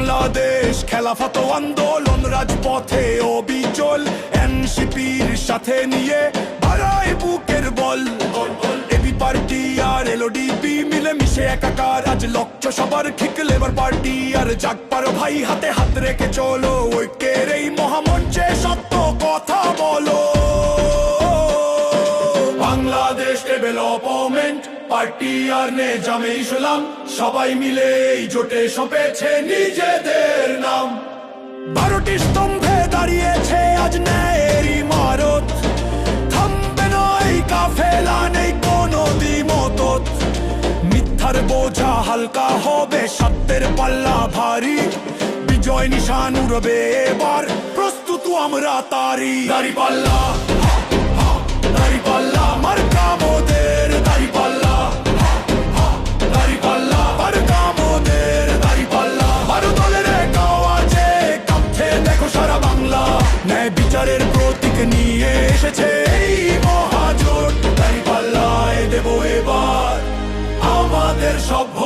বাংলাদেশ খেলাফত আন্দোলন রাজপথে অবিচল, এনসিপির সাথে নিয়ে বাড়ায় বুকের বল। এবি পার্টি আর এলওডিপি মিলে মিশে একাকার, আজ লক্ষ্য সবার ঠিক লেবার পার্টি আর জাগপার ভাই, হাতে হাত রেখে চলো ঐক্যের এই মহামঞ্চে সত্য কথা বলো। বাংলাদেশ ডেভেলপমেন্ট পার্টি আর নেজামে ইসলাম সবাই মিলে এই জোটে সঁপেছে নিজেদের নাম। 12টি স্তম্ভে দাঁড়িয়েছে আজ ন্যায়ের ইমারত, থামবে নয় কাফেলা, নেই কোনো দ্বিমত। মিথ্যার বোঝা হালকা হবে, সত্যের পাল্লা ভারী, বিজয় নিশান উড়বে এবার, প্রস্তুত আমরা তারি। দাঁড়িপাল্লা দাঁড়িপাল্লা মার্কা মোদের, দাঁড়িপাল্লা দাঁড়িপাল্লা মার্কা মোদের, দাঁড়িপাল্লা 12 দলের এক আওয়াজে কাঁপছে দেখো সারা বাংলা। ন্যায় বিচারের প্রতীক নিয়ে এসেছে এই মহাজোট, দাঁড়িপাল্লায় দেব এবার আমাদের সভ্য